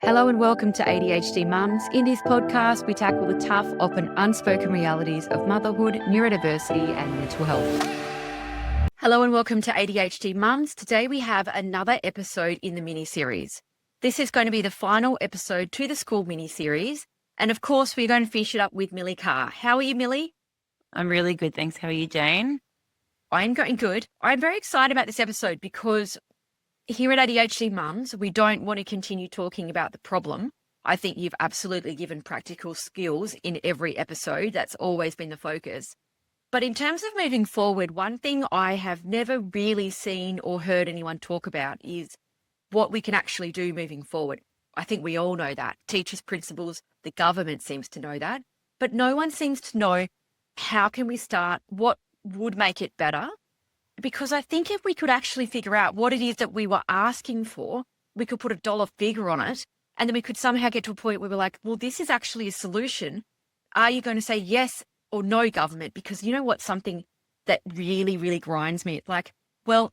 Hello and welcome to ADHD Mums. In this podcast, we tackle the tough, often unspoken realities of motherhood, neurodiversity, and mental health. Hello and welcome to ADHD Mums. Today we have another episode in the mini-series. This is going to be the final episode to the school mini-series. And of course, we're going to finish it up with Millie Carr. How are you, Millie? I'm really good, thanks. How are you, Jane? I'm going good. I'm very excited about this episode because here at ADHD Mums, we don't want to continue talking about the problem. I think you've absolutely given practical skills in every episode. That's always been the focus. But in terms of moving forward, one thing I have never really seen or heard anyone talk about is what we can actually do moving forward. I think we all know that. Teachers, principals, the government seems to know that. But no one seems to know how can we start, what would make it better. Because I think if we could actually figure out what it is that we were asking for, we could put a dollar figure on it, and then we could somehow get to a point where we're like, well, this is actually a solution. Are you going to say yes or no, government? Because you know what, something that really, really grinds me, it's like, well,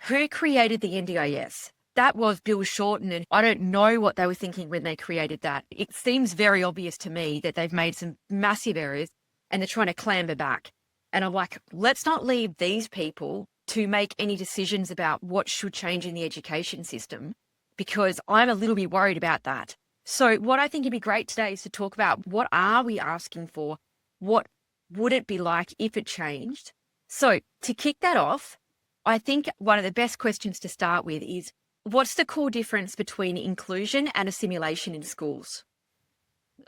who created the NDIS? That was Bill Shorten, and I don't know what they were thinking when they created that. It seems very obvious to me that they've made some massive errors and they're trying to clamber back. And I'm like, let's not leave these people to make any decisions about what should change in the education system, because I'm a little bit worried about that. So what I think would be great today is to talk about what are we asking for? What would it be like if it changed? So to kick that off, I think one of the best questions to start with is, what's the core difference between inclusion and assimilation in schools?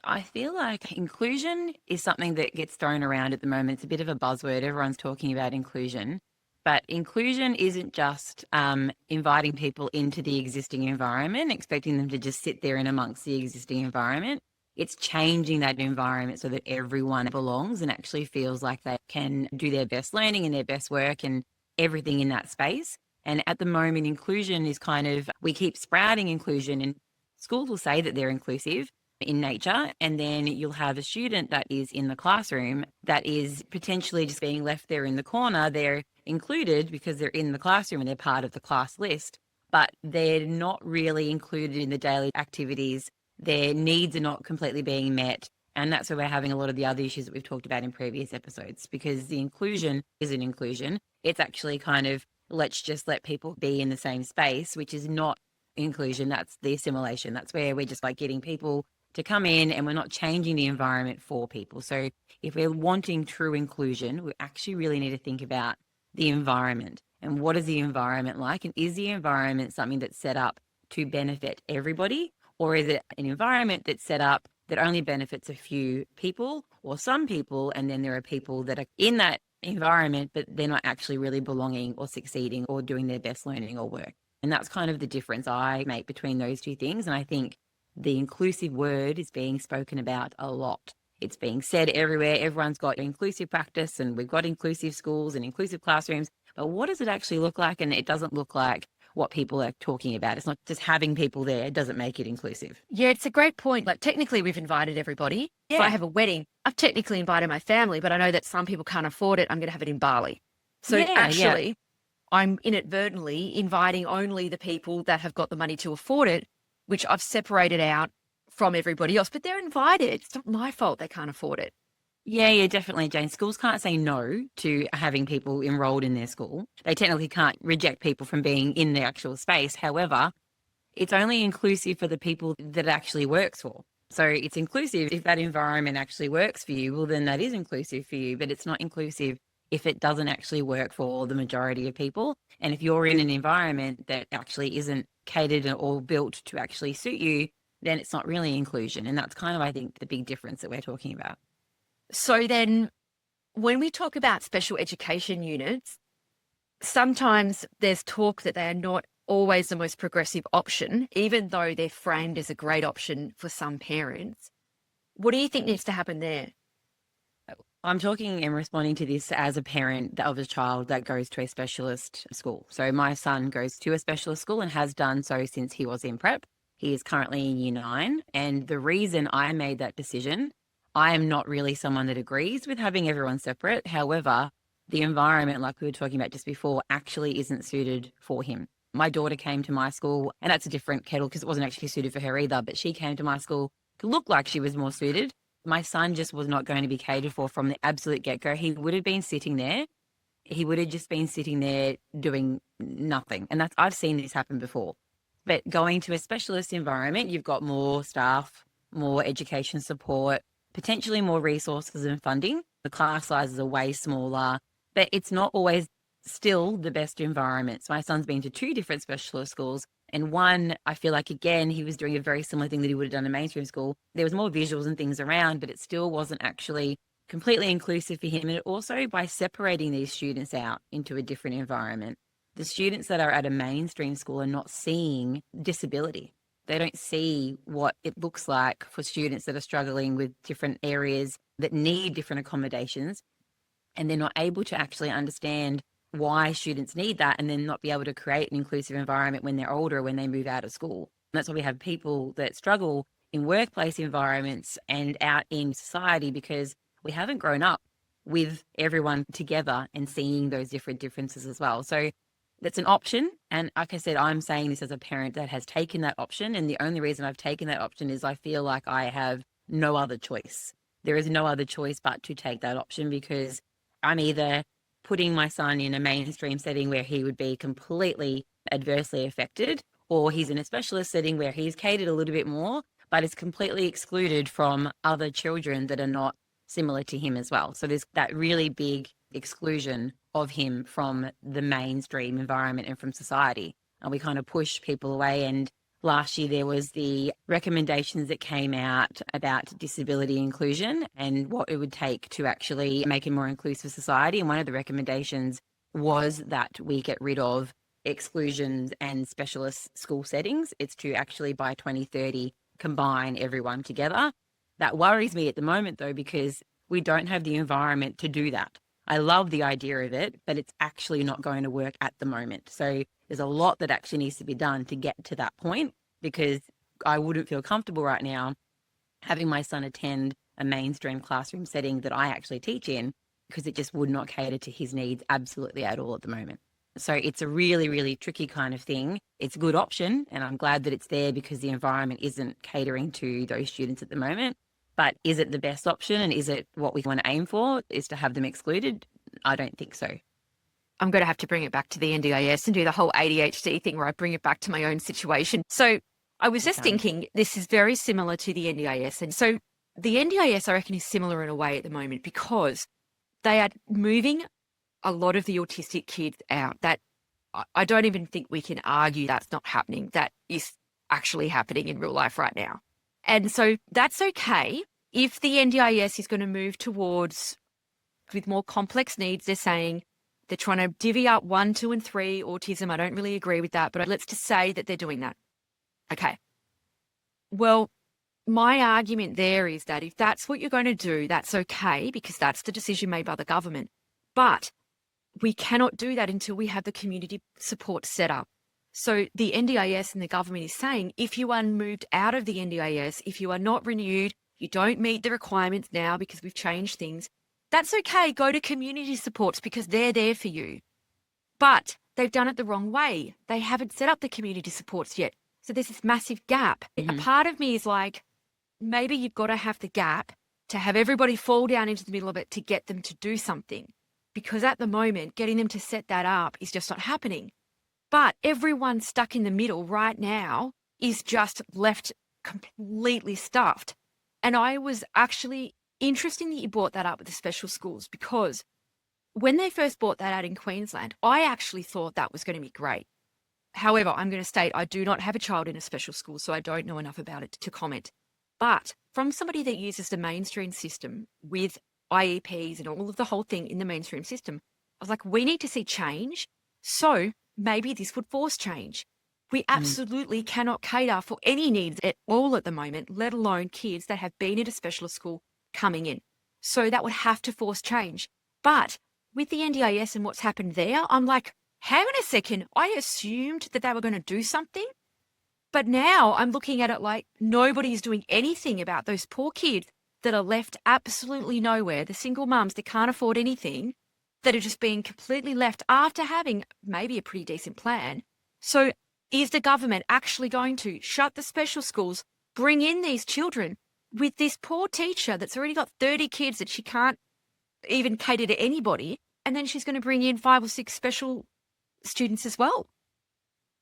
I feel like inclusion is something that gets thrown around at the moment. It's a bit of a buzzword. Everyone's talking about inclusion. But inclusion isn't just inviting people into the existing environment, expecting them to just sit there in amongst the existing environment. It's changing that environment so that everyone belongs and actually feels like they can do their best learning and their best work and everything in that space. And at the moment, inclusion is we keep sprouting inclusion, and schools will say that they're inclusive in nature, and then you'll have a student that is in the classroom that is potentially just being left there in the corner. They're included because they're in the classroom and they're part of the class list, but they're not really included in the daily activities. Their needs are not completely being met. And that's where we're having a lot of the other issues that we've talked about in previous episodes, because the inclusion isn't inclusion. It's actually let's just let people be in the same space, which is not inclusion. That's the assimilation. That's where we're just getting people to come in and we're not changing the environment for people. So if we're wanting true inclusion, we actually really need to think about the environment and what is the environment like, and is the environment something that's set up to benefit everybody, or is it an environment that's set up that only benefits a few people or some people, and then there are people that are in that environment but they're not actually really belonging or succeeding or doing their best learning or work. And that's kind of the difference I make between those two things. And I think the inclusive word is being spoken about a lot. It's being said everywhere. Everyone's got inclusive practice and we've got inclusive schools and inclusive classrooms. But what does it actually look like? And it doesn't look like what people are talking about. It's not just having people there. It doesn't make it inclusive. Yeah, it's a great point. Technically, we've invited everybody. Yeah. If I have a wedding, I've technically invited my family, but I know that some people can't afford it. I'm going to have it in Bali. So I'm inadvertently inviting only the people that have got the money to afford it, which I've separated out from everybody else, but they're invited. It's not my fault they can't afford it. Yeah, definitely, Jane. Schools can't say no to having people enrolled in their school. They technically can't reject people from being in the actual space. However, it's only inclusive for the people that it actually works for. So it's inclusive if that environment actually works for you, well, then that is inclusive for you, but it's not inclusive if it doesn't actually work for the majority of people. And if you're in an environment that actually isn't catered or built to actually suit you, then it's not really inclusion. And that's I think, the big difference that we're talking about. So then when we talk about special education units, sometimes there's talk that they are not always the most progressive option, even though they're framed as a great option for some parents. What do you think needs to happen there? I'm talking and responding to this as a parent of a child that goes to a specialist school. So my son goes to a specialist school and has done so since he was in prep. He is currently in year 9. And the reason I made that decision, I am not really someone that agrees with having everyone separate. However, the environment, like we were talking about just before, actually isn't suited for him. My daughter came to my school, and that's a different kettle because it wasn't actually suited for her either, but she came to my school to look like she was more suited. My son just was not going to be catered for from the absolute get-go. He would have been sitting there. He would have just been sitting there doing nothing. And I've seen this happen before. But going to a specialist environment, you've got more staff, more education support, potentially more resources and funding. The class sizes are way smaller, but it's not always still the best environments. My son's been to 2 different specialist schools, and one, I feel like, again, he was doing a very similar thing that he would have done in mainstream school. There was more visuals and things around, but it still wasn't actually completely inclusive for him. And also by separating these students out into a different environment, the students that are at a mainstream school are not seeing disability. They don't see what it looks like for students that are struggling with different areas that need different accommodations, and they're not able to actually understand why students need that, and then not be able to create an inclusive environment when they're older, when they move out of school. And that's why we have people that struggle in workplace environments and out in society, because we haven't grown up with everyone together and seeing those different differences as well. So that's an option. And like I said, I'm saying this as a parent that has taken that option. And the only reason I've taken that option is I feel like I have no other choice. There is no other choice but to take that option, because I'm either putting my son in a mainstream setting where he would be completely adversely affected, or he's in a specialist setting where he's catered a little bit more, but is completely excluded from other children that are not similar to him as well. So there's that really big exclusion of him from the mainstream environment and from society. And we kind of push people away. And last year there was the recommendations that came out about disability inclusion and what it would take to actually make a more inclusive society. And one of the recommendations was that we get rid of exclusions and specialist school settings. It's to actually by 2030 combine everyone together. That worries me at the moment, though, because we don't have the environment to do that. I love the idea of it, but it's actually not going to work at the moment. So there's a lot that actually needs to be done to get to that point, because I wouldn't feel comfortable right now having my son attend a mainstream classroom setting that I actually teach in, because it just would not cater to his needs absolutely at all at the moment. So it's a really, really tricky kind of thing. It's a good option, and I'm glad that it's there because the environment isn't catering to those students at the moment. But is it the best option, and is it what we want to aim for, is to have them excluded? I don't think so. I'm going to have to bring it back to the NDIS and do the whole ADHD thing where I bring it back to my own situation. So I was just thinking this is very similar to the NDIS. And so the NDIS, I reckon, is similar in a way at the moment because they are moving a lot of the autistic kids out. That I don't even think we can argue that's not happening. That is actually happening in real life right now. And so that's okay. If the NDIS is going to move towards with more complex needs, they're saying they're trying to divvy up 1, 2, and 3 autism. I don't really agree with that, but let's just say that they're doing that. Okay. Well, my argument there is that if that's what you're going to do, that's okay, because that's the decision made by the government. But we cannot do that until we have the community support set up. So the NDIS and the government is saying, if you are moved out of the NDIS, if you are not renewed, you don't meet the requirements now because we've changed things, that's okay. Go to community supports because they're there for you. But they've done it the wrong way. They haven't set up the community supports yet. So there's this massive gap. A part of me is like, maybe you've got to have the gap to have everybody fall down into the middle of it to get them to do something. Because at the moment, getting them to set that up is just not happening. But everyone stuck in the middle right now is just left completely stuffed. And I was actually interesting that you brought that up with the special schools, because when they first brought that out in Queensland, I actually thought that was going to be great. However, I'm going to state I do not have a child in a special school, so I don't know enough about it to comment. But from somebody that uses the mainstream system with IEPs and all of the whole thing in the mainstream system, I was like, we need to see change. So maybe this would force change. We absolutely cannot cater for any needs at all at the moment, let alone kids that have been at a specialist school coming in. So that would have to force change. But with the NDIS and what's happened there, I'm like, hang on a second, I assumed that they were going to do something. But now I'm looking at it like nobody's doing anything about those poor kids that are left absolutely nowhere, the single mums that can't afford anything, that are just being completely left after having maybe a pretty decent plan. So is the government actually going to shut the special schools, bring in these children with this poor teacher that's already got 30 kids that she can't even cater to anybody, and then she's going to bring in 5 or 6 special students as well?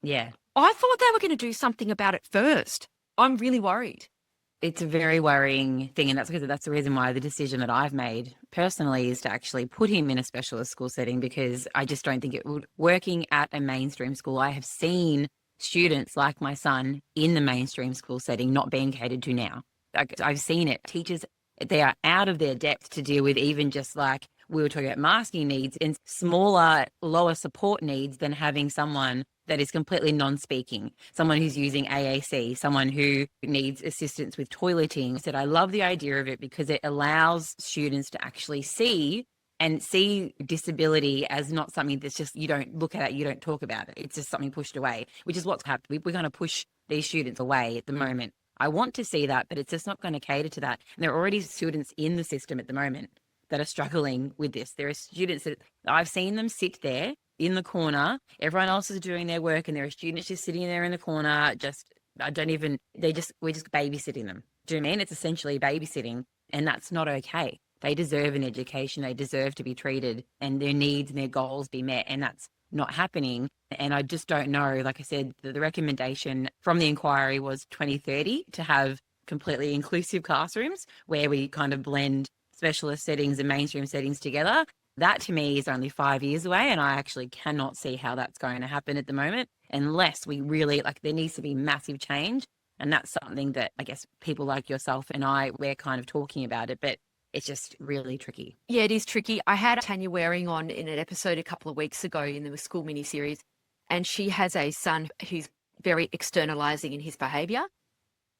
Yeah. I thought they were going to do something about it first. I'm really worried. It's a very worrying thing, and that's the reason why the decision that I've made personally is to actually put him in a specialist school setting, because I just don't think it would. Working at a mainstream school, I have seen students like my son in the mainstream school setting not being catered to now. I've seen it. Teachers, they are out of their depth to deal with even just like we were talking about masking needs and smaller, lower support needs than having someone that is completely non-speaking, someone who's using AAC, someone who needs assistance with toileting. I said, I love the idea of it because it allows students to actually see disability as not something that's just, you don't look at it, you don't talk about it. It's just something pushed away, which is what's happened. We're going to push these students away at the moment. I want to see that, but it's just not going to cater to that. And there are already students in the system at the moment that are struggling with this. There are students that I've seen them sit there in the corner. Everyone else is doing their work, and there are students just sitting there in the corner. We're just babysitting them. Do you know what I mean? It's essentially babysitting, and that's not okay. They deserve an education. They deserve to be treated and their needs and their goals be met. And that's not happening. And I just don't know. Like I said, the recommendation from the inquiry was 2030 to have completely inclusive classrooms where we kind of blend specialist settings and mainstream settings together. That to me is only 5 years away, and I actually cannot see how that's going to happen at the moment unless we really, there needs to be massive change. And that's something that I guess people like yourself and we're kind of talking about it, but it's just really tricky. Yeah, it is tricky. I had Tanya Waring on in an episode a couple of weeks ago in the school mini-series, and she has a son who's very externalizing in his behaviour.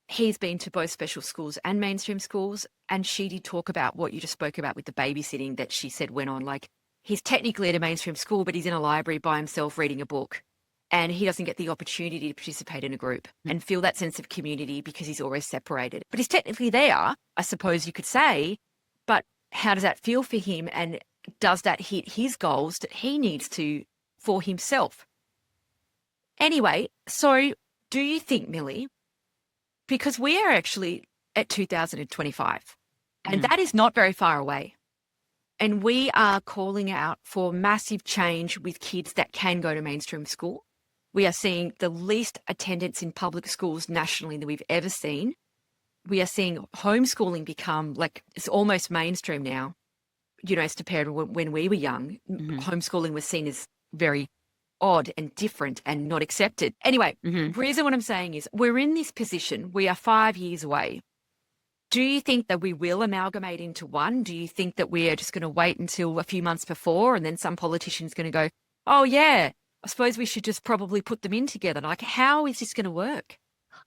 He's been to both special schools and mainstream schools, and she did talk about what you just spoke about with the babysitting that she said went on. He's technically at a mainstream school, but he's in a library by himself reading a book, and he doesn't get the opportunity to participate in a group and feel that sense of community because he's always separated. But he's technically there, I suppose you could say, but how does that feel for him, and does that hit his goals that he needs to for himself? Anyway, so do you think, Millie, because we are actually at 2025, and that is not very far away, and we are calling out for massive change with kids that can go to mainstream school. We are seeing the least attendance in public schools nationally that we've ever seen. We are seeing homeschooling become it's almost mainstream now. As compared to when we were young, homeschooling was seen as very odd and different and not accepted. Anyway, the reason what I'm saying is we're in this position. We are 5 years away. Do you think that we will amalgamate into one? Do you think that we are just going to wait until a few months before, and then some politician's going to go, oh yeah, I suppose we should just probably put them in together? How is this going to work?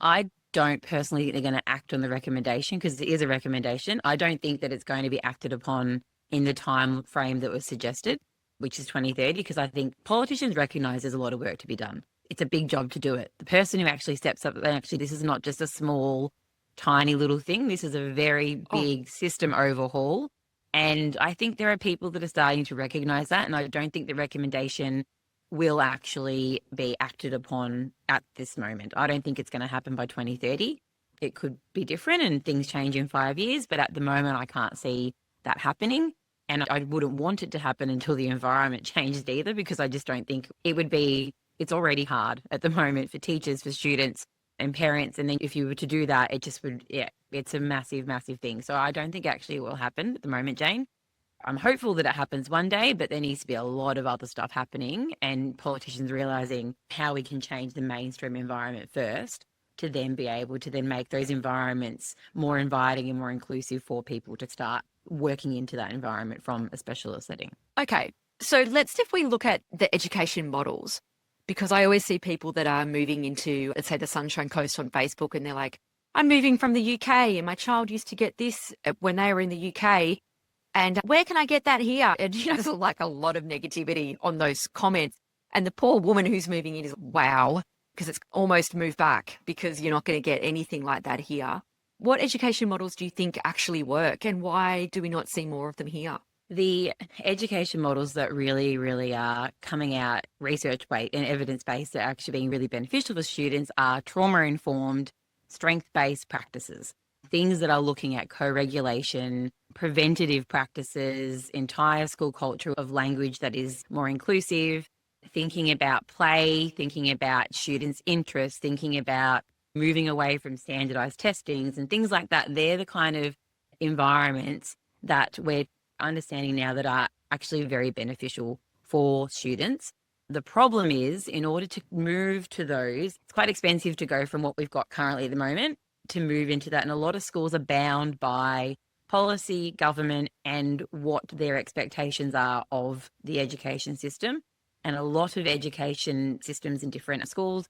I don't personally think they're going to act on the recommendation because it is a recommendation. I don't think that it's going to be acted upon in the time frame that was suggested, which is 2030, because I think politicians recognise there's a lot of work to be done. It's a big job to do it. The person who actually steps up, and actually this is not just a small, tiny little thing. This is a very big system overhaul. And I think there are people that are starting to recognise that, and I don't think the recommendation will actually be acted upon at this moment. I don't think it's going to happen by 2030. It could be different and things change in 5 years, but at the moment I can't see that happening. And I wouldn't want it to happen until the environment changed either, because I just don't think it's already hard at the moment for teachers, for students and parents. And then if you were to do that, it's a massive, massive thing. So I don't think actually it will happen at the moment, Jane. I'm hopeful that it happens one day, but there needs to be a lot of other stuff happening and politicians realising how we can change the mainstream environment first to then be able to then make those environments more inviting and more inclusive for people to start working into that environment from a specialist setting. Okay, so if we look at the education models, because I always see people that are moving into, let's say, the Sunshine Coast on Facebook, and they're like, I'm moving from the UK and my child used to get this when they were in the UK. And where can I get that here? And there's a lot of negativity on those comments. And the poor woman who's moving in is, wow, because it's almost moved back because you're not going to get anything like that here. What education models do you think actually work, and why do we not see more of them here? The education models that really, really are coming out research-based and evidence-based that are actually being really beneficial for students are trauma-informed, strength-based practices, things that are looking at co-regulation, preventative practices, entire school culture of language that is more inclusive, thinking about play, thinking about students' interests, thinking about moving away from standardized testings and things like that. They're the kind of environments that we're understanding now that are actually very beneficial for students. The problem is, in order to move to those, it's quite expensive to go from what we've got currently at the moment to move into that. And a lot of schools are bound by policy, government, and what their expectations are of the education system. And a lot of education systems in different schools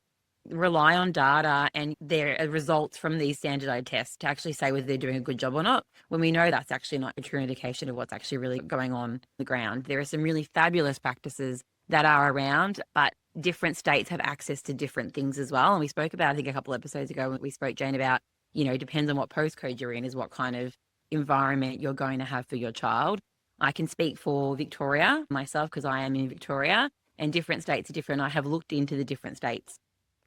rely on data and their results from these standardized tests to actually say whether they're doing a good job or not, when we know that's actually not a true indication of what's actually really going on the ground. There are some really fabulous practices that are around, but different states have access to different things as well. And we spoke about, I think a couple of episodes ago, when we spoke, Jane, about, it depends on what postcode you're in, is what kind of environment you're going to have for your child. I can speak for Victoria myself because I am in Victoria, and different states are different. I have looked into the different states.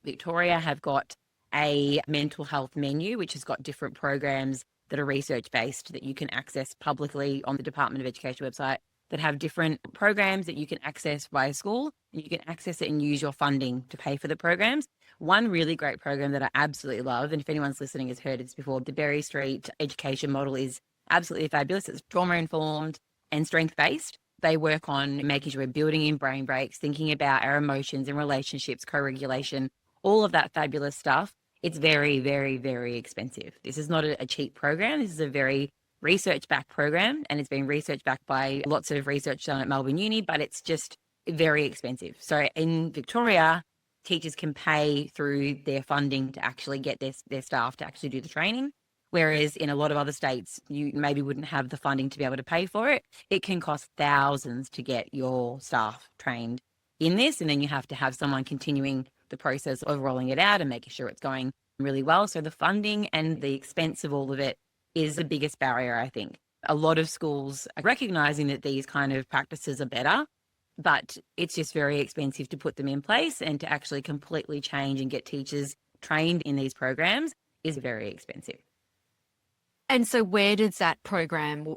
Victoria have got a mental health menu, which has got different programs that are research-based that you can access publicly on the Department of Education website, that have different programs that you can access via school, and you can access it and use your funding to pay for the programs. One really great program that I absolutely love, and if anyone's listening has heard this before, the Berry Street education model is absolutely fabulous. It's trauma-informed and strength-based. They work on making sure we're building in brain breaks, thinking about our emotions and relationships, co-regulation, all of that fabulous stuff. It's very, very, very expensive. This is not a cheap program. This is a very research-backed program, and it's been research-backed by lots of research done at Melbourne Uni, but it's just very expensive. So in Victoria, teachers can pay through their funding to actually get their staff to actually do the training. Whereas in a lot of other states, you maybe wouldn't have the funding to be able to pay for it. It can cost thousands to get your staff trained in this, and then you have to have someone continuing the process of rolling it out and making sure it's going really well. So the funding and the expense of all of it is the biggest barrier, I think. A lot of schools are recognizing that these kind of practices are better, but it's just very expensive to put them in place, and to actually completely change and get teachers trained in these programs is very expensive. And so where does that program,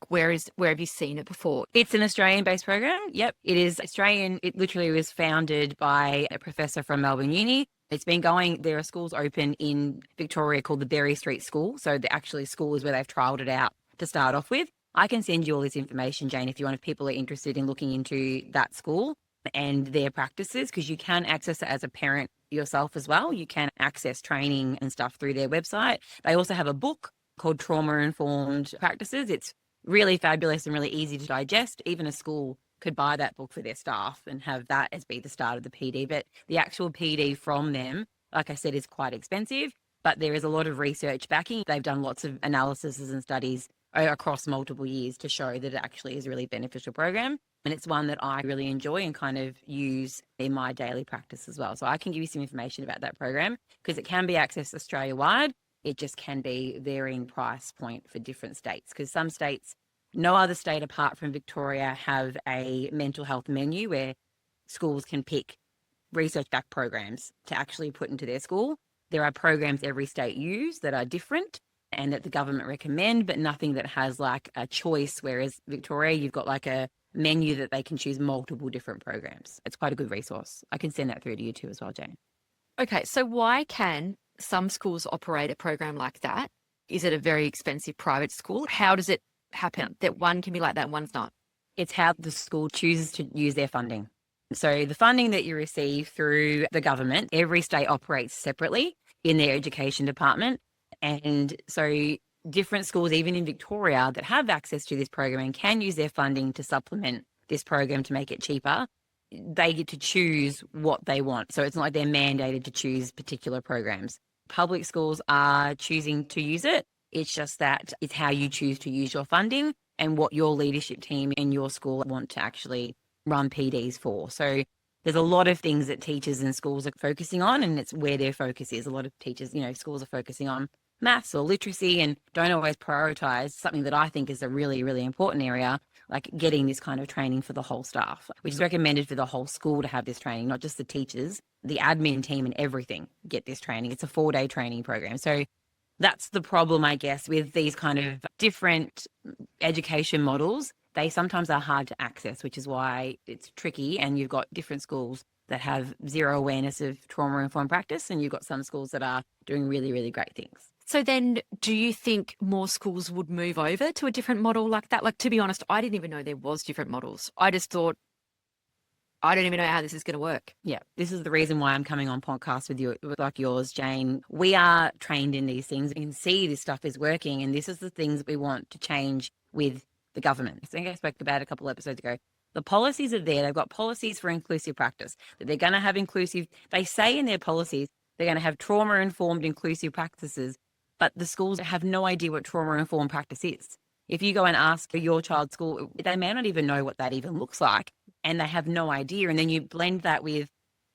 where have you seen it before? It's an Australian-based program. Yep, it is Australian. It literally was founded by a professor from Melbourne Uni. It's been going, there are schools open in Victoria called the Berry Street School. So the actually school is where they've trialled it out to start off with. I can send you all this information, Jane, if you want, if people are interested in looking into that school and their practices, because you can access it as a parent yourself as well. You can access training and stuff through their website. They also have a book called Trauma-Informed Practices. It's really fabulous and really easy to digest. Even a school could buy that book for their staff and have that as be the start of the PD. But the actual PD from them, like I said, is quite expensive, but there is a lot of research backing. They've done lots of analyses and studies across multiple years to show that it actually is a really beneficial program. And it's one that I really enjoy and kind of use in my daily practice as well. So I can give you some information about that program because it can be accessed Australia-wide. It just can be varying price point for different states, because some states, no other state apart from Victoria, have a mental health menu where schools can pick research-backed programs to actually put into their school. There are programs every state use that are different and that the government recommend, but nothing that has like a choice, whereas Victoria, you've got like a menu that they can choose multiple different programs. It's quite a good resource. I can send that through to you too as well, Jane. Okay, so why can some schools operate a program like that? Is it a very expensive private school? How does it happen that one can be like that and one's not? It's how the school chooses to use their funding. So the funding that you receive through the government, every state operates separately in their education department. And so different schools, even in Victoria, that have access to this program and can use their funding to supplement this program to make it cheaper, they get to choose what they want. So it's not like they're mandated to choose particular programs. Public schools are choosing to use it. It's just that it's how you choose to use your funding and what your leadership team in your school want to actually run PDs for. So there's a lot of things that teachers and schools are focusing on, and it's where their focus is. A lot of teachers, schools are focusing on maths or literacy and don't always prioritize something that I think is a really, really important area, like getting this kind of training for the whole staff, which is recommended for the whole school to have this training, not just the teachers, the admin team and everything get this training. It's a 4-day training program. So that's the problem, I guess, with these kind of different education models. They sometimes are hard to access, which is why it's tricky. And you've got different schools that have zero awareness of trauma-informed practice, and you've got some schools that are doing really, really great things. So then do you think more schools would move over to a different model like that? Like, to be honest, I didn't even know there was different models. I just thought, I don't even know how this is going to work. Yeah, this is the reason why I'm coming on podcasts with you, like yours, Jane. We are trained in these things. We can see this stuff is working, and this is the things that we want to change with the government. I think I spoke about it a couple of episodes ago. The policies are there. They've got policies for inclusive practice, that they're going to have inclusive, they say in their policies, they're going to have trauma-informed inclusive practices, but the schools have no idea what trauma-informed practice is. If you go and ask your child's school, they may not even know what that even looks like, and they have no idea. And then you blend that with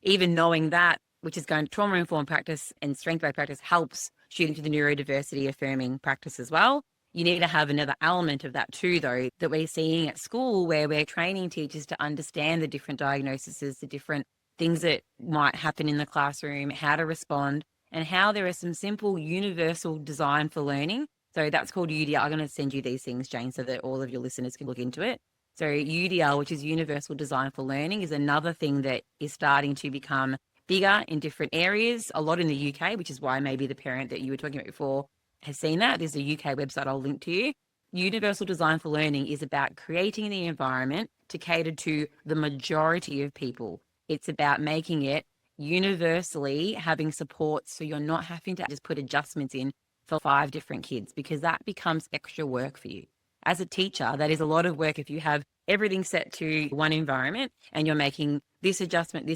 even knowing that, which is going to trauma-informed practice and strength-based practice helps students with the neurodiversity affirming practice as well. You need to have another element of that too, though, that we're seeing at school, where we're training teachers to understand the different diagnoses, the different things that might happen in the classroom, how to respond, and how there are some simple universal design for learning. So that's called UDL. I'm going to send you these things, Jane, so that all of your listeners can look into it. So UDL, which is Universal Design for Learning, is another thing that is starting to become bigger in different areas, a lot in the UK, which is why maybe the parent that you were talking about before has seen that. There's a UK website I'll link to you. Universal Design for Learning is about creating the environment to cater to the majority of people. It's about making it universally having support, so you're not having to just put adjustments in for 5 different kids, because that becomes extra work for you. As a teacher, that is a lot of work if you have everything set to one environment and you're making this adjustment.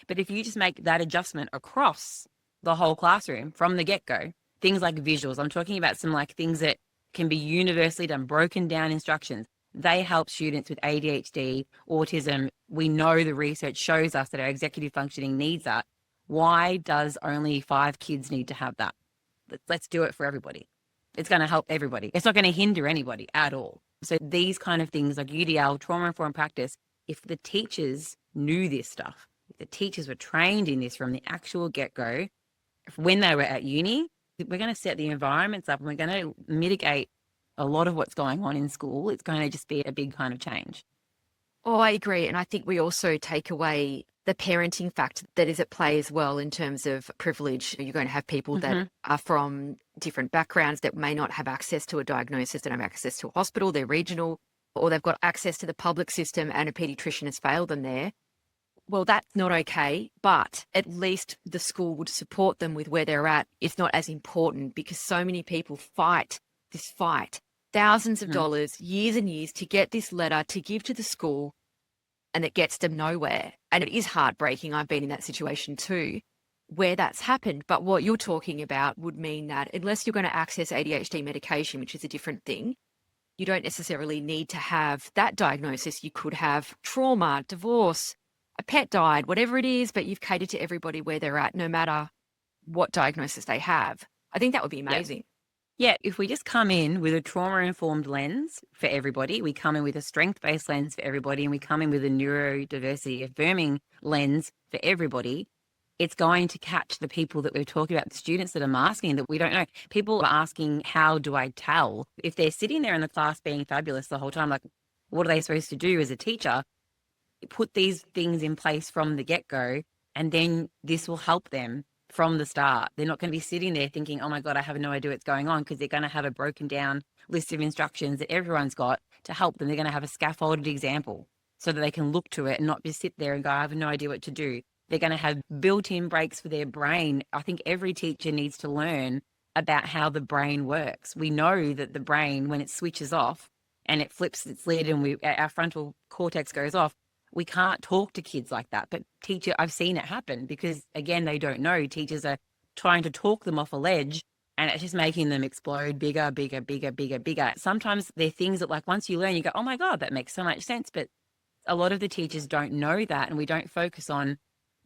But if you just make that adjustment across the whole classroom from the get-go, things like visuals, I'm talking about some like things that can be universally done, broken down instructions. They help students with ADHD, autism. We know the research shows us that our executive functioning needs that. Why does only 5 kids need to have that? Let's do it for everybody. It's going to help everybody. It's not going to hinder anybody at all. So these kind of things like UDL, trauma-informed practice, if the teachers knew this stuff, if the teachers were trained in this from the actual get-go, when they were at uni, we're going to set the environments up and we're going to mitigate a lot of what's going on in school. It's going to just be a big kind of change. Oh, I agree. And I think we also take away the parenting factor that is at play as well in terms of privilege. You're going to have people that are from different backgrounds that may not have access to a diagnosis, that have access to a hospital, they're regional, or they've got access to the public system and a paediatrician has failed them there. Well, that's not okay, but at least the school would support them with where they're at. It's not as important because so many people fight this fight, thousands of dollars, years and years to get this letter to give to the school, and it gets them nowhere. And it is heartbreaking. I've been in that situation too, where that's happened. But what you're talking about would mean that unless you're going to access ADHD medication, which is a different thing, you don't necessarily need to have that diagnosis. You could have trauma, divorce, a pet died, whatever it is, but you've catered to everybody where they're at, no matter what diagnosis they have. I think that would be amazing. Yeah, if we just come in with a trauma-informed lens for everybody, we come in with a strength-based lens for everybody, and we come in with a neurodiversity affirming lens for everybody, it's going to catch the people that we're talking about, the students that are masking that we don't know. People are asking, how do I tell? If they're sitting there in the class being fabulous the whole time, like, what are they supposed to do as a teacher? Put these things in place from the get-go, and then this will help them from the start. They're not going to be sitting there thinking, oh my God, I have no idea what's going on, because they're going to have a broken down list of instructions that everyone's got to help them. They're going to have a scaffolded example so that they can look to it and not just sit there and go, I have no idea what to do. They're going to have built-in breaks for their brain. I think every teacher needs to learn about how the brain works. We know that the brain, when it switches off and it flips its lid and our frontal cortex goes off, we can't talk to kids like that. But I've seen it happen because, again, they don't know. Teachers are trying to talk them off a ledge, and it's just making them explode bigger. Sometimes they're things that, like, once you learn, you go, oh my God, that makes so much sense. But a lot of the teachers don't know that, and we don't focus on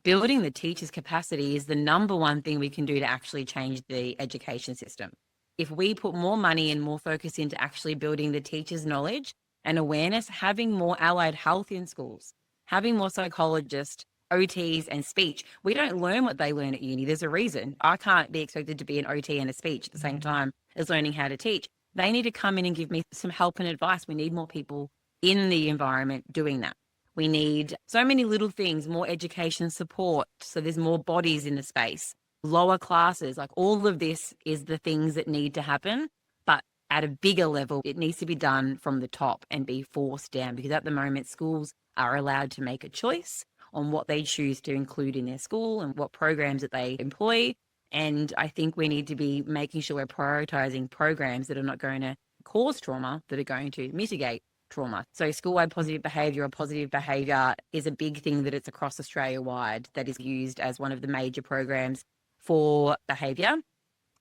building the teacher's capacity is the number one thing we can do to actually change the education system. if we put more money and more focus into actually building the teachers' knowledge and awareness, having more allied health in schools, having more psychologists, OTs and speech. We don't learn what they learn at uni. There's a reason. I can't be expected to be an OT and a speech at the same time as learning how to teach. They need to come in and give me some help and advice. We need more people in the environment doing that. We need so many little things, more education support. So there's more bodies in the space, lower classes, like all of this is the things that need to happen. But at a bigger level, it needs to be done from the top and be forced down, because at the moment, schools are allowed to make a choice on what they choose to include in their school and what programs that they employ. And I think we need to be making sure we're prioritizing programs that are not going to cause trauma, that are going to mitigate trauma. So school-wide positive behaviour or positive behaviour is a big thing that it's across Australia-wide that is used as one of the major programs for behaviour.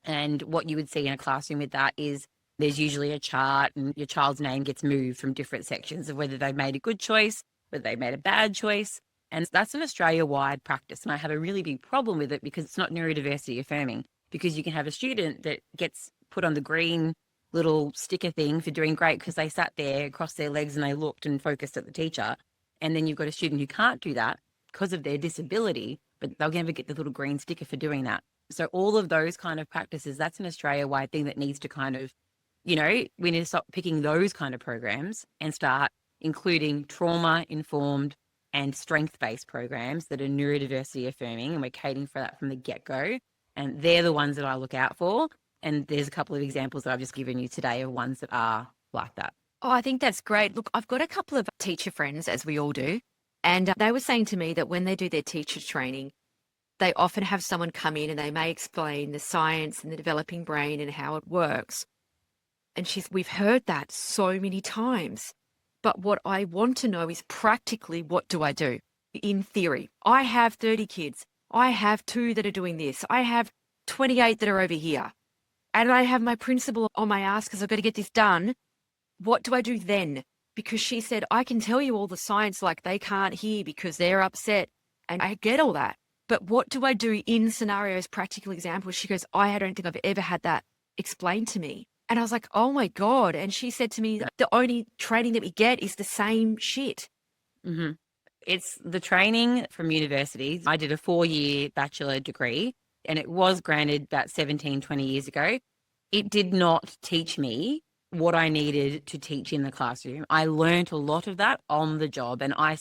And what you would see in a classroom with that is there's usually a chart and your child's name gets moved from different sections of whether they've made a good choice, whether they made a bad choice. And that's an Australia-wide practice. And I have a really big problem with it because it's not neurodiversity affirming, because you can have a student that gets put on the green little sticker thing for doing great because they sat there, crossed their legs and they looked and focused at the teacher. And then you've got a student who can't do that because of their disability, but they'll never get the little green sticker for doing that. So all of those kind of practices, that's an Australia-wide thing that needs to kind of, we need to stop picking those kind of programs and start including trauma-informed and strength-based programs that are neurodiversity affirming, and we're catering for that from the get-go. And they're the ones that I look out for. And there's a couple of examples that I've just given you today of ones that are like that. Oh, I think that's great. Look, I've got a couple of teacher friends, as we all do, and they were saying to me that when they do their teacher training, they often have someone come in and they may explain the science and the developing brain and how it works. And we've heard that so many times. But what I want to know is practically, what do I do? In theory, I have 30 kids. I have 2 that are doing this. I have 28 that are over here. And I have my principal on my ass because I've got to get this done. What do I do then? Because she said, I can tell you all the science like they can't hear because they're upset. And I get all that. But what do I do in scenarios, practical examples? She goes, I don't think I've ever had that explained to me. And I was like, oh my God. And she said to me, the only training that we get is the same shit. Mm-hmm. It's the training from universities. I did a 4-year bachelor degree and it was granted about 17, 20 years ago. It did not teach me what I needed to teach in the classroom. I learned a lot of that on the job. And I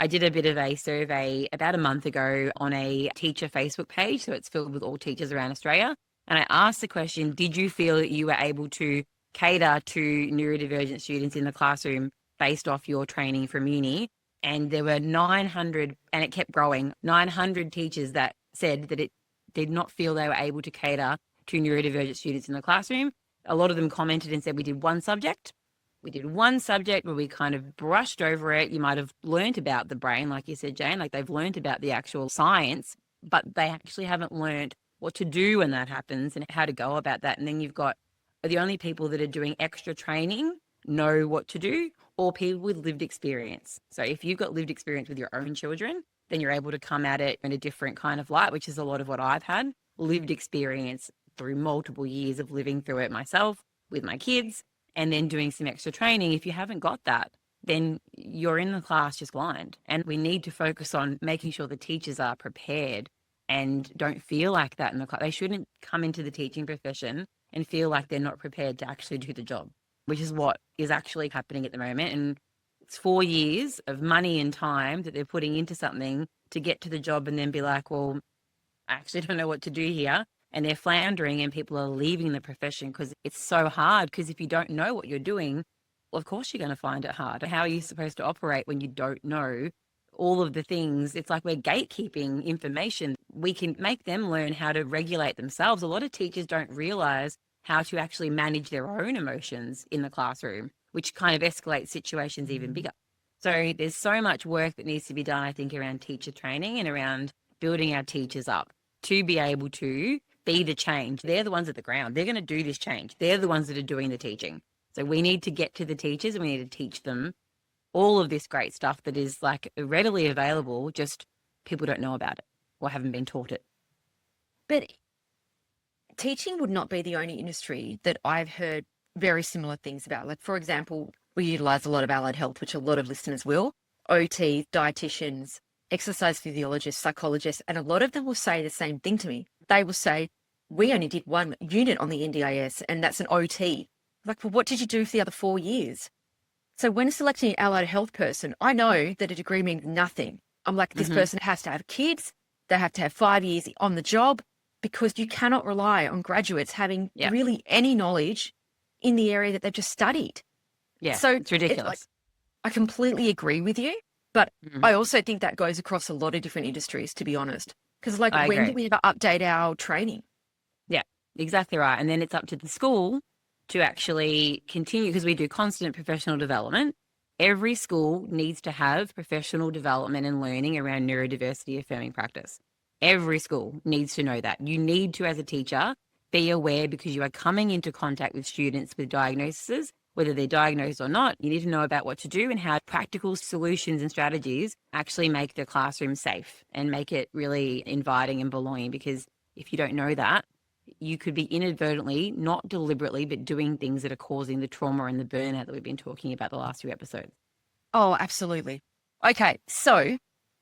did a bit of a survey about a month ago on a teacher Facebook page. So it's filled with all teachers around Australia. And I asked the question, did you feel that you were able to cater to neurodivergent students in the classroom based off your training from uni? And there were 900, and it kept growing, 900 teachers that said that it did not feel they were able to cater to neurodivergent students in the classroom. A lot of them commented and said, we did one subject. We did one subject where we kind of brushed over it. You might have learnt about the brain, like you said, Jane, like they've learnt about the actual science, but they actually haven't learnt what to do when that happens and how to go about that. And then you've got the only people that are doing extra training know what to do, or people with lived experience. So if you've got lived experience with your own children, then you're able to come at it in a different kind of light, which is a lot of what I've had, lived experience through multiple years of living through it myself with my kids, and then doing some extra training. If you haven't got that, then you're in the class just blind. And we need to focus on making sure the teachers are prepared and don't feel like that in the class. They shouldn't come into the teaching profession and feel like they're not prepared to actually do the job, which is what is actually happening at the moment. And it's 4 years of money and time that they're putting into something to get to the job and then be like, well, I actually don't know what to do here. And they're floundering and people are leaving the profession because it's so hard. Because if you don't know what you're doing, well, of course you're going to find it hard. How are you supposed to operate when you don't know all of the things? It's like we're gatekeeping information. We can make them learn how to regulate themselves. A lot of teachers don't realize how to actually manage their own emotions in the classroom, which kind of escalates situations even bigger. So there's so much work that needs to be done, I think, around teacher training and around building our teachers up to be able to be the change. They're the ones at the ground. They're going to do this change. They're the ones that are doing the teaching. So we need to get to the teachers and we need to teach them all of this great stuff that is like readily available, just people don't know about it or haven't been taught it. But teaching would not be the only industry that I've heard very similar things about. Like, for example, we utilize a lot of allied health, which a lot of listeners will, OT, dietitians, exercise physiologists, psychologists, and a lot of them will say the same thing to me. They will say, we only did one unit on the NDIS, and that's an OT. Like, well, what did you do for the other 4 years? So when selecting an allied health person, I know that a degree means nothing. I'm like, this person has to have kids. They have to have 5 years on the job, because you cannot rely on graduates having really any knowledge in the area that they've just studied. Yeah, so it's ridiculous. I completely agree with you, but I also think that goes across a lot of different industries, to be honest. Because like, when do we ever update our training? Yeah, exactly right. And then it's up to the school to actually continue, because we do constant professional development. Every school needs to have professional development and learning around neurodiversity affirming practice. Every school needs to know that. You need to, as a teacher, be aware, because you are coming into contact with students with diagnoses, whether they're diagnosed or not. You need to know about what to do and how practical solutions and strategies actually make the classroom safe and make it really inviting and belonging. Because if you don't know that, you could be inadvertently, not deliberately, but doing things that are causing the trauma and the burnout that we've been talking about the last few episodes. Oh, absolutely. Okay, so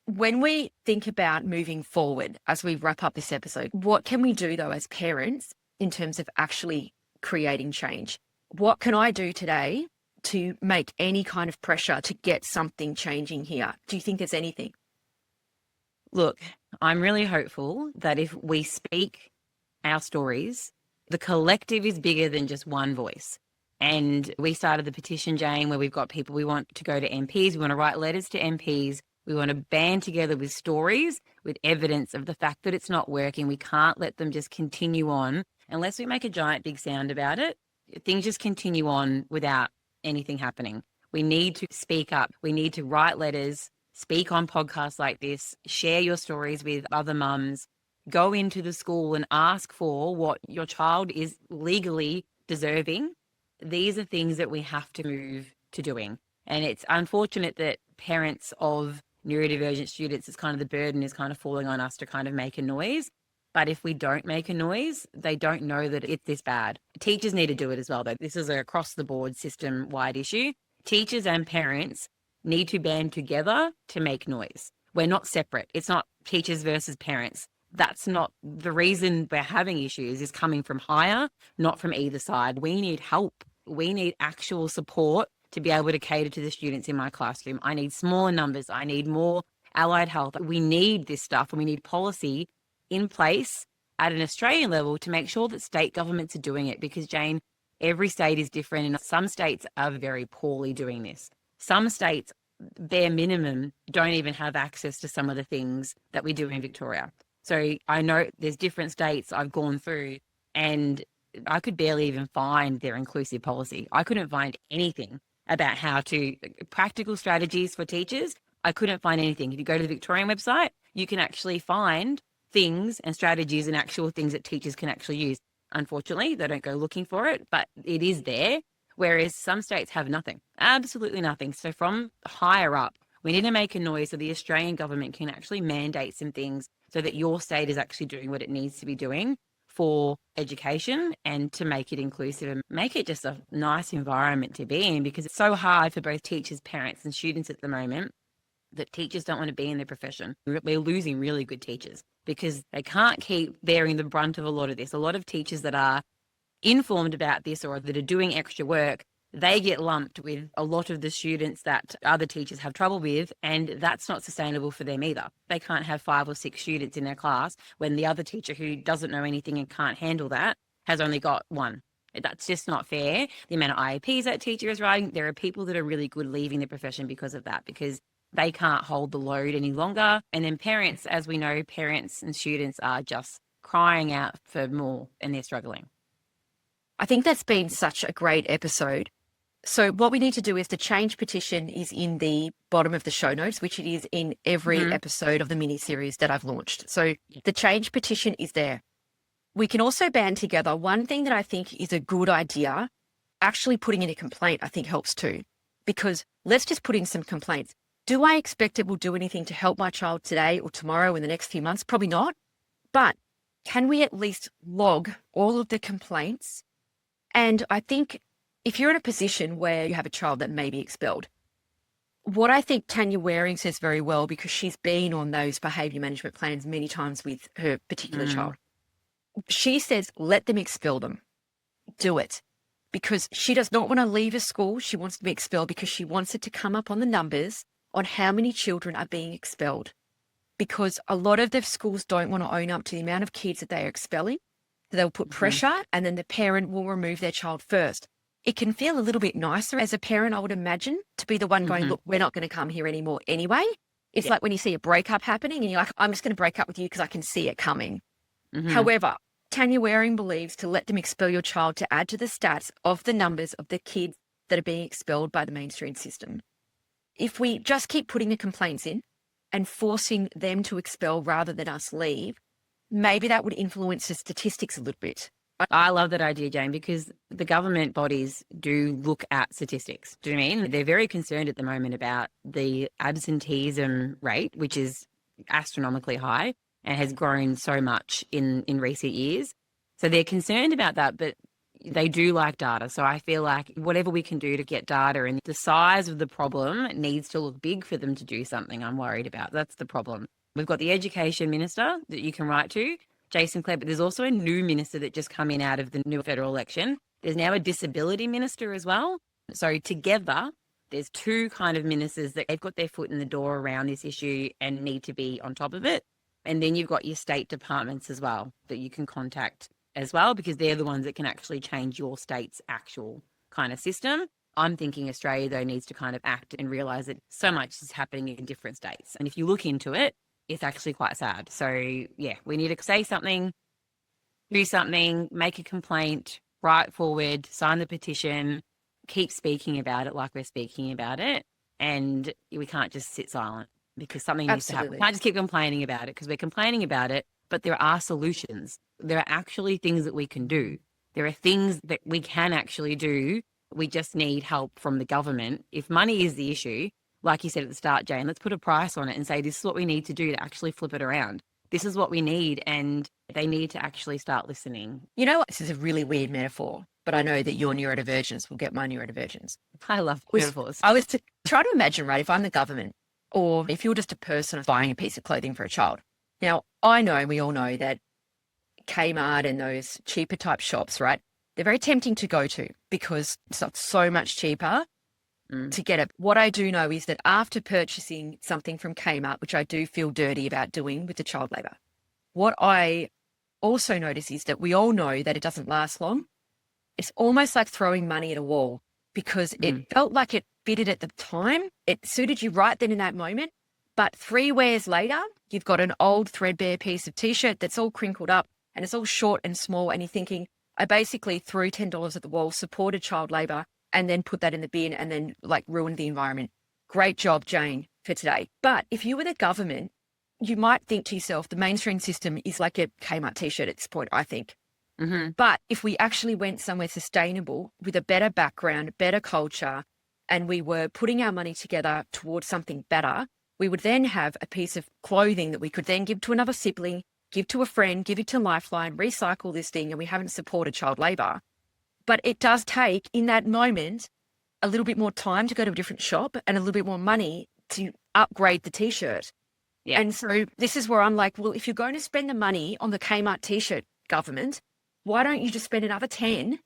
when we think about moving forward as we wrap up this episode, what can we do, though, as parents in terms of actually creating change? What can I do today to make any kind of pressure to get something changing here? Do you think there's anything? Look, I'm really hopeful that if we speak our stories, the collective is bigger than just one voice. And we started the petition, Jane, where we've got people, we want to go to MPs, we want to write letters to MPs, we want to band together with stories, with evidence of the fact that it's not working. We can't let them just continue on unless we make a giant big sound about it. Things just continue on without anything happening. We need to speak up. We need to write letters, speak on podcasts like this, share your stories with other mums, go into the school and ask for what your child is legally deserving. These are things that we have to move to doing. And it's unfortunate that parents of neurodivergent students, it's kind of the burden is kind of falling on us to kind of make a noise. But if we don't make a noise, they don't know that it's this bad. Teachers need to do it as well, though. This is a across the board system-wide issue. Teachers and parents need to band together to make noise. We're not separate. It's not teachers versus parents. That's not the reason we're having issues, is coming from higher, not from either side. We need help. We need actual support to be able to cater to the students in my classroom. I need smaller numbers. I need more allied health. We need this stuff, and we need policy in place at an Australian level to make sure that state governments are doing it, because, Jane, every state is different, and some states are very poorly doing this. Some states, bare minimum, don't even have access to some of the things that we do in Victoria. So I know there's different states I've gone through, and I could barely even find their inclusive policy. I couldn't find anything about how to practical strategies for teachers. I couldn't find anything. If you go to the Victorian website, you can actually find things and strategies and actual things that teachers can actually use. Unfortunately, they don't go looking for it, but it is there. Whereas some states have nothing, absolutely nothing. So from higher up, we need to make a noise so the Australian government can actually mandate some things so that your state is actually doing what it needs to be doing for education and to make it inclusive and make it just a nice environment to be in, because it's so hard for both teachers, parents and students at the moment that teachers don't want to be in their profession. We're losing really good teachers because they can't keep bearing the brunt of a lot of this. A lot of teachers that are informed about this or that are doing extra work, they get lumped with a lot of the students that other teachers have trouble with, and that's not sustainable for them either. They can't have 5 or 6 students in their class when the other teacher who doesn't know anything and can't handle that has only got 1. That's just not fair. The amount of IEPs that teacher is writing, there are people that are really good leaving the profession because of that, because they can't hold the load any longer. And then parents, as we know, parents and students are just crying out for more and they're struggling. I think that's been such a great episode. So what we need to do is the change petition is in the bottom of the show notes, which it is in every episode of the mini series that I've launched. So the change petition is there. We can also band together. One thing that I think is a good idea, actually putting in a complaint, I think helps too, because let's just put in some complaints. Do I expect it will do anything to help my child today or tomorrow in the next few months? Probably not. But can we at least log all of the complaints? And I think if you're in a position where you have a child that may be expelled, what I think Tanya Waring says very well, because she's been on those behaviour management plans many times with her particular child, she says, let them expel them. Do it. Because she does not want to leave a school. She wants to be expelled because she wants it to come up on the numbers on how many children are being expelled. Because a lot of the schools don't want to own up to the amount of kids that they are expelling. So they'll put pressure and then the parent will remove their child first. It can feel a little bit nicer as a parent, I would imagine, to be the one going, look, we're not going to come here anymore anyway. It's like when you see a breakup happening and you're like, I'm just going to break up with you because I can see it coming. However, Tanya Waring believes to let them expel your child to add to the stats of the numbers of the kids that are being expelled by the mainstream system. If we just keep putting the complaints in and forcing them to expel rather than us leave, maybe that would influence the statistics a little bit. I love that idea, Jane, because the government bodies do look at statistics. Do you know what I mean? They're very concerned at the moment about the absenteeism rate, which is astronomically high and has grown so much in recent years. So they're concerned about that, but they do like data. So I feel like whatever we can do to get data, and the size of the problem needs to look big for them to do something. I'm worried about. That's the problem. We've got the education minister that you can write to, Jason Clare, but there's also a new minister that just come in out of the new federal election. There's now a disability minister as well. So together, there's two kind of ministers that they've got their foot in the door around this issue and need to be on top of it. And then you've got your state departments as well that you can contact as well, because they're the ones that can actually change your state's actual kind of system. I'm thinking Australia, though, needs to kind of act and realise that so much is happening in different states. And if you look into it, it's actually quite sad. So, yeah, we need to say something, do something, make a complaint, write forward, sign the petition, keep speaking about it like we're speaking about it. And we can't just sit silent, because something needs to happen. We can't just keep complaining about it because we're complaining about it, but there are solutions. There are actually things that we can do. There are things that we can actually do. We just need help from the government. If money is the issue, like you said at the start, Jane, let's put a price on it and say, this is what we need to do to actually flip it around. This is what we need, and they need to actually start listening. You know what? This is a really weird metaphor, but I know that your neurodivergence will get my neurodivergence. I love metaphors. I was to try to imagine, right, if I'm the government, or if you're just a person buying a piece of clothing for a child. Now, I know, and we all know that Kmart and those cheaper type shops, right, they're very tempting to go to because it's not so much cheaper to get it. What I do know is that after purchasing something from Kmart, which I do feel dirty about doing with the child labour, what I also notice is that we all know that it doesn't last long. It's almost like throwing money at a wall, because it felt like it fitted at the time. It suited you right then in that moment. But 3 wears later, you've got an old threadbare piece of T-shirt that's all crinkled up and it's all short and small. And you're thinking, I basically threw $10 at the wall, supported child labour, and then put that in the bin and then like ruined the environment. Great job, Jane, for today. But if you were the government, you might think to yourself, the mainstream system is like a Kmart T-shirt at this point, I think. But if we actually went somewhere sustainable with a better background, better culture, and we were putting our money together towards something better, we would then have a piece of clothing that we could then give to another sibling, give to a friend, give it to Lifeline, recycle this thing, and we haven't supported child labour. But it does take, in that moment, a little bit more time to go to a different shop and a little bit more money to upgrade the T-shirt. Yeah. And so this is where I'm like, well, if you're going to spend the money on the Kmart T-shirt, government, why don't you just spend another 10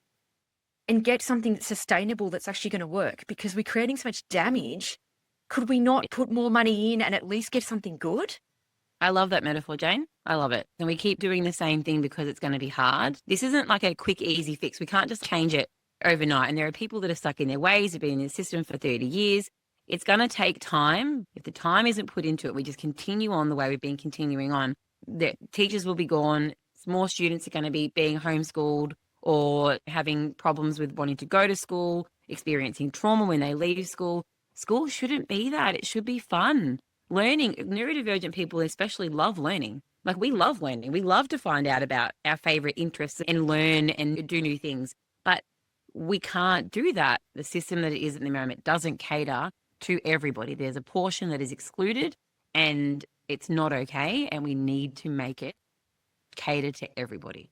and get something that's sustainable that's actually going to work? Because we're creating so much damage. Could we not put more money in and at least get something good? I love that metaphor, Jane. I love it. And we keep doing the same thing because it's going to be hard. This isn't like a quick, easy fix. We can't just change it overnight. And there are people that are stuck in their ways, have been in the system for 30 years. It's going to take time. If the time isn't put into it, we just continue on the way we've been continuing on. The teachers will be gone. More students are going to be being homeschooled or having problems with wanting to go to school, experiencing trauma when they leave school. School shouldn't be that. It should be fun. Learning, neurodivergent people especially love learning. Like, we love learning. We love to find out about our favorite interests and learn and do new things. But we can't do that. The system that it is at the moment doesn't cater to everybody. There's a portion that is excluded, and it's not okay, and we need to make it cater to everybody.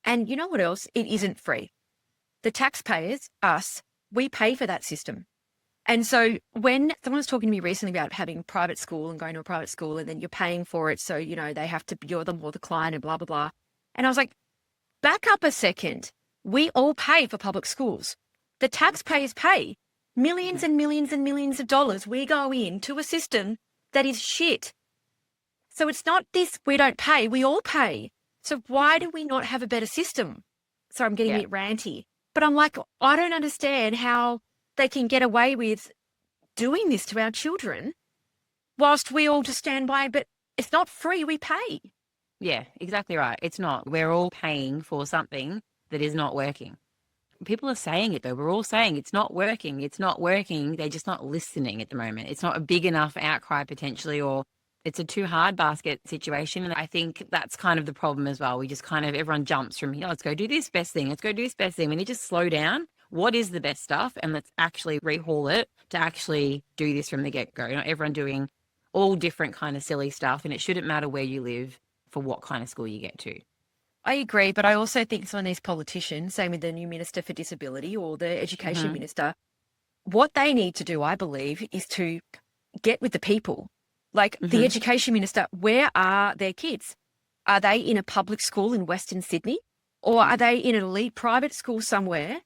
And you know what else? It isn't free. The taxpayers, us, we pay for that system. And so when someone was talking to me recently about having a private school and going to a private school and then you're paying for it, so, you know, they have to, you're the more the client and blah, blah, blah. And I was like, back up a second. We all pay for public schools. The taxpayers pay millions and millions and millions of dollars. We go into a system that is shit. So it's not this, we don't pay, we all pay. So why do we not have a better system? So I'm getting a bit ranty. But I'm like, I don't understand how they can get away with doing this to our children whilst we all just stand by, but it's not free, we pay. Yeah, exactly right. It's not. We're all paying for something that is not working. People are saying it though. We're all saying it's not working. It's not working. They're just not listening at the moment. It's not a big enough outcry potentially, or it's a too hard basket situation. And I think that's kind of the problem as well. We just kind of, everyone jumps from, let's go do this best thing. Let's go do this best thing. We need to slow down. What is the best stuff? And let's actually rehaul it to actually do this from the get-go. Not everyone doing all different kind of silly stuff. And it shouldn't matter where you live for what kind of school you get to. I agree, but I also think some of these politicians, same with the new Minister for Disability or the Education Minister, what they need to do, I believe, is to get with the people. Like the Education Minister, where are their kids? Are they in a public school in Western Sydney? Or are they in an elite private school somewhere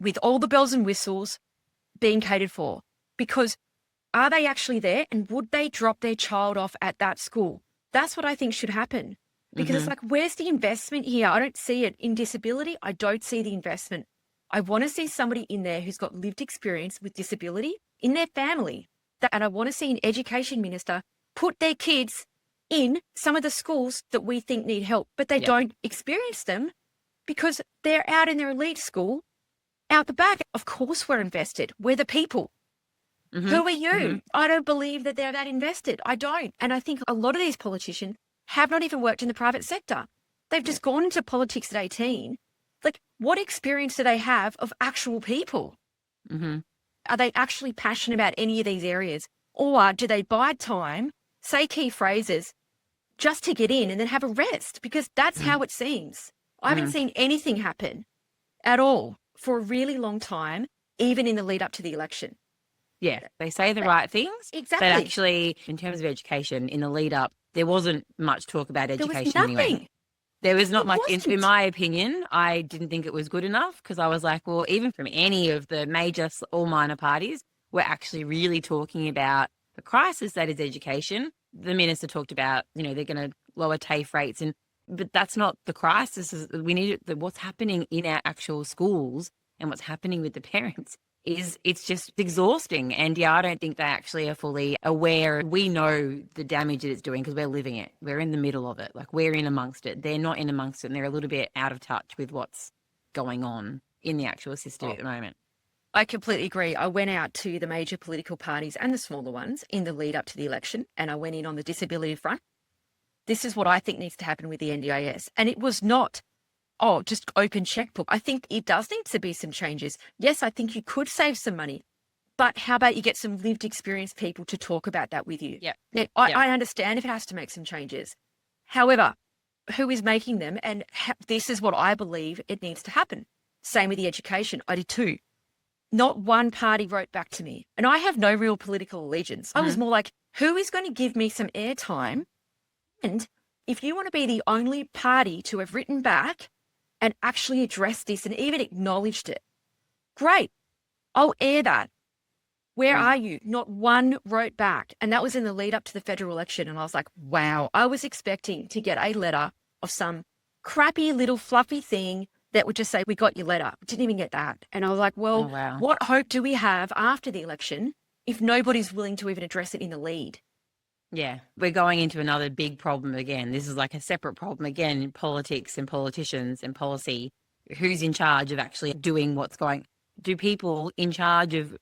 with all the bells and whistles being catered for? Because are they actually there, and would they drop their child off at that school? That's what I think should happen. Because it's like, where's the investment here? I don't see it. In disability, I don't see the investment. I want to see somebody in there who's got lived experience with disability in their family. And I want to see an education minister put their kids in some of the schools that we think need help, but they don't experience them because they're out in their elite school, out the back. Of course we're invested. We're the people. Who are you? I don't believe that they're that invested. I don't. And I think a lot of these politicians have not even worked in the private sector. They've just gone into politics at 18. Like, what experience do they have of actual people? Are they actually passionate about any of these areas? Or do they buy time, say key phrases, just to get in and then have a rest? Because that's how it seems. I haven't seen anything happen at all for a really long time, even in the lead up to the election. Yeah, they say the right things. Exactly. But actually, in terms of education, in the lead up, there wasn't much talk about education there was nothing. anyway. There was not much. In my opinion, I didn't think it was good enough because I was like, well, even from any of the major or minor parties, we're actually really talking about the crisis that is education. The minister talked about, they're going to lower TAFE rates, but that's not the crisis. We need what's happening in our actual schools and what's happening with the parents. It's just exhausting. And I don't think they actually are fully aware. We know the damage that it's doing because we're living it. We're in the middle of it. Like, we're in amongst it. They're not in amongst it. And they're a little bit out of touch with what's going on in the actual system at the moment. I completely agree. I went out to the major political parties and the smaller ones in the lead up to the election, and I went in on the disability front. This is what I think needs to happen with the NDIS. And it was not, just open checkbook. I think it does need to be some changes. Yes, I think you could save some money, but how about you get some lived experience people to talk about that with you? Yeah. Now, I understand if it has to make some changes. However, who is making them? And this is what I believe it needs to happen. Same with the education. I did too. Not one party wrote back to me. And I have no real political allegiance. I was more like, who is going to give me some airtime? And if you want to be the only party to have written back and actually addressed this and even acknowledged it, great, I'll air that. Where are you? Not one wrote back. And that was in the lead up to the federal election. And I was like, wow, I was expecting to get a letter of some crappy little fluffy thing that would just say, we got your letter. Didn't even get that. And I was like, well, what hope do we have after the election if nobody's willing to even address it in the lead? Yeah, we're going into another big problem again. This is like a separate problem again in politics and politicians and policy. Who's in charge of actually doing what's going? Do people in charge of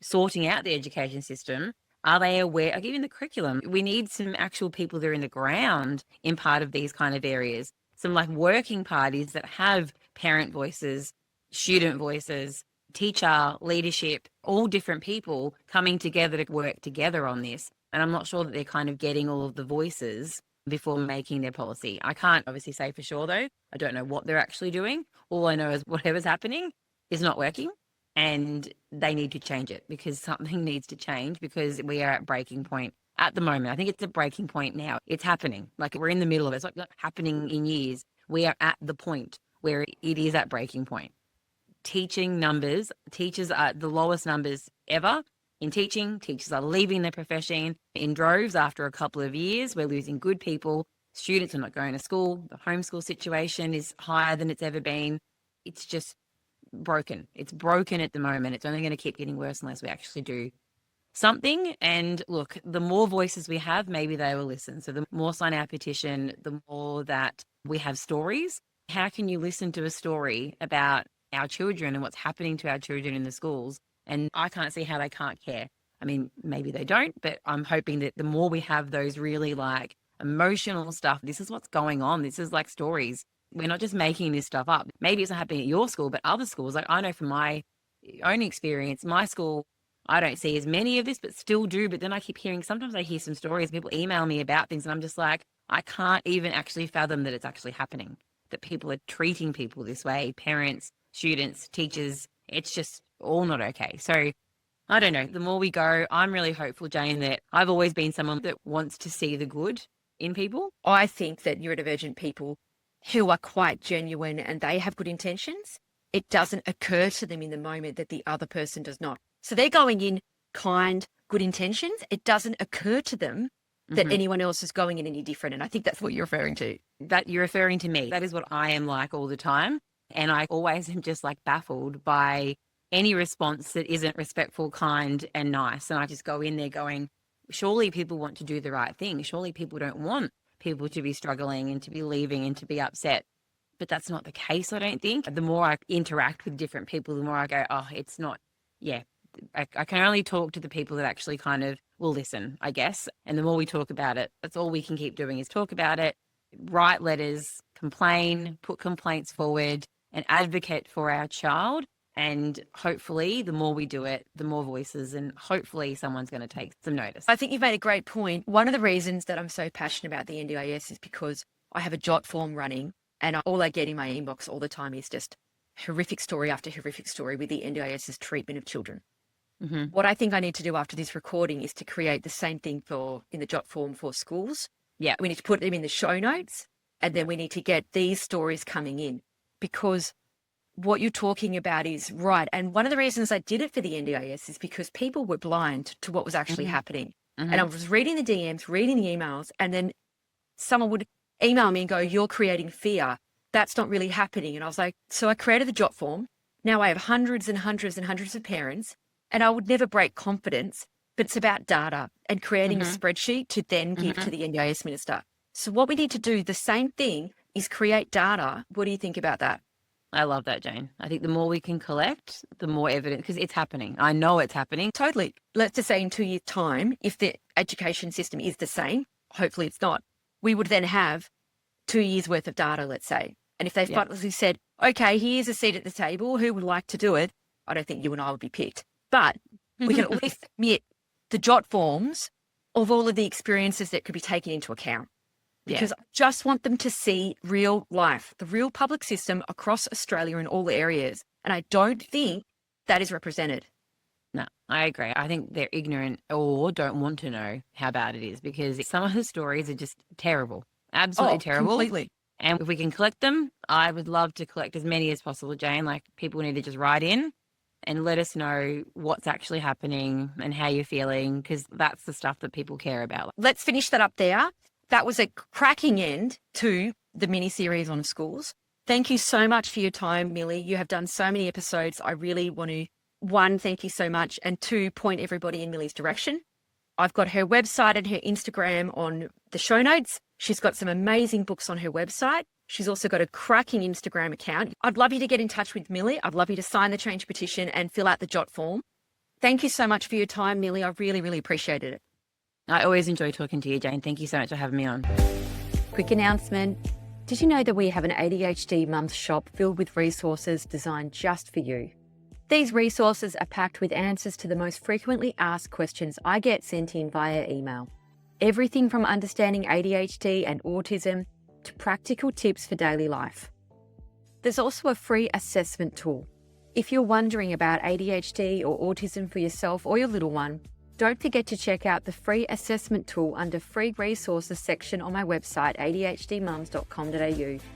sorting out the education system, are they aware, even the curriculum? We need some actual people that are in the ground in part of these kind of areas. Some like working parties that have parent voices, student voices, teacher, leadership, all different people coming together to work together on this. And I'm not sure that they're kind of getting all of the voices before making their policy. I can't obviously say for sure though. I don't know what they're actually doing. All I know is whatever's happening is not working and they need to change it because something needs to change because we are at breaking point at the moment. I think it's a breaking point now. It's happening. Like we're in the middle of it. It's like not happening in years. We are at the point where it is at breaking point. Teaching numbers, teachers are the lowest numbers ever in teaching. Teachers are leaving the profession in droves after a couple of years. We're losing good people. Students are not going to school. The homeschool situation is higher than it's ever been. It's just broken. It's broken at the moment. It's only going to keep getting worse unless we actually do something. And look, the more voices we have, maybe they will listen. So the more sign our petition, the more that we have stories. How can you listen to a story about our children and what's happening to our children in the schools? And I can't see how they can't care. I mean, maybe they don't, but I'm hoping that the more we have those really like emotional stuff, this is what's going on. This is like stories. We're not just making this stuff up. Maybe it's not happening at your school, but other schools, like I know from my own experience, my school, I don't see as many of this, but still do. But then I keep hearing, sometimes I hear some stories, people email me about things and I'm just like, I can't even actually fathom that it's actually happening, that people are treating people this way, parents, students, teachers. It's just all not okay. So I don't know. The more we go, I'm really hopeful, Jane, that I've always been someone that wants to see the good in people. I think that neurodivergent people who are quite genuine and they have good intentions, it doesn't occur to them in the moment that the other person does not. So they're going in kind, good intentions. It doesn't occur to them that anyone else is going in any different. And I think that's what you're referring to. That you're referring to me. That is what I am like all the time. And I always am just like baffled by any response that isn't respectful, kind, and nice. And I just go in there going, surely people want to do the right thing. Surely people don't want people to be struggling and to be leaving and to be upset. But that's not the case, I don't think. The more I interact with different people, the more I go, oh, it's not, yeah. I can only talk to the people that actually kind of will listen, I guess. And the more we talk about it, that's all we can keep doing is talk about it, write letters, complain, put complaints forward, and advocate for our child. And hopefully the more we do it, the more voices, and hopefully someone's going to take some notice. I think you've made a great point. One of the reasons that I'm so passionate about the NDIS is because I have a jot form running and all I get in my inbox all the time is just horrific story after horrific story with the NDIS's treatment of children. What I think I need to do after this recording is to create the same thing in the jot form for schools. Yeah. We need to put them in the show notes and then we need to get these stories coming in because what you're talking about is right. And one of the reasons I did it for the NDIS is because people were blind to what was actually happening. And I was reading the DMs, reading the emails, and then someone would email me and go, you're creating fear. That's not really happening. And I was like, so I created the jot form. Now I have hundreds and hundreds and hundreds of parents, and I would never break confidence, but it's about data and creating a spreadsheet to then give to the NDIS minister. So what we need to do, the same thing, is create data. What do you think about that? I love that, Jane. I think the more we can collect, the more evidence, because it's happening. I know it's happening. Totally. Let's just say in 2 years' time, if the education system is the same, hopefully it's not, we would then have 2 years worth of data, let's say. And if they've finally said, okay, here's a seat at the table, who would like to do it? I don't think you and I would be picked. But we can at least admit the jot forms of all of the experiences that could be taken into account. Because I just want them to see real life, the real public system across Australia in all areas. And I don't think that is represented. No, I agree. I think they're ignorant or don't want to know how bad it is because some of the stories are just terrible, absolutely terrible. Completely. And if we can collect them, I would love to collect as many as possible, Jane. Like people need to just write in and let us know what's actually happening and how you're feeling because that's the stuff that people care about. Let's finish that up there. That was a cracking end to the mini-series on schools. Thank you so much for your time, Millie. You have done so many episodes. I really want to, one, thank you so much, and two, point everybody in Millie's direction. I've got her website and her Instagram on the show notes. She's got some amazing books on her website. She's also got a cracking Instagram account. I'd love you to get in touch with Millie. I'd love you to sign the change petition and fill out the jot form. Thank you so much for your time, Millie. I really, really appreciated it. I always enjoy talking to you, Jane. Thank you so much for having me on. Quick announcement. Did you know that we have an ADHD Mums shop filled with resources designed just for you? These resources are packed with answers to the most frequently asked questions I get sent in via email. everything from understanding ADHD and autism to practical tips for daily life. There's also a free assessment tool. If you're wondering about ADHD or autism for yourself or your little one, don't forget to check out the free assessment tool under free resources section on my website, adhdmums.com.au.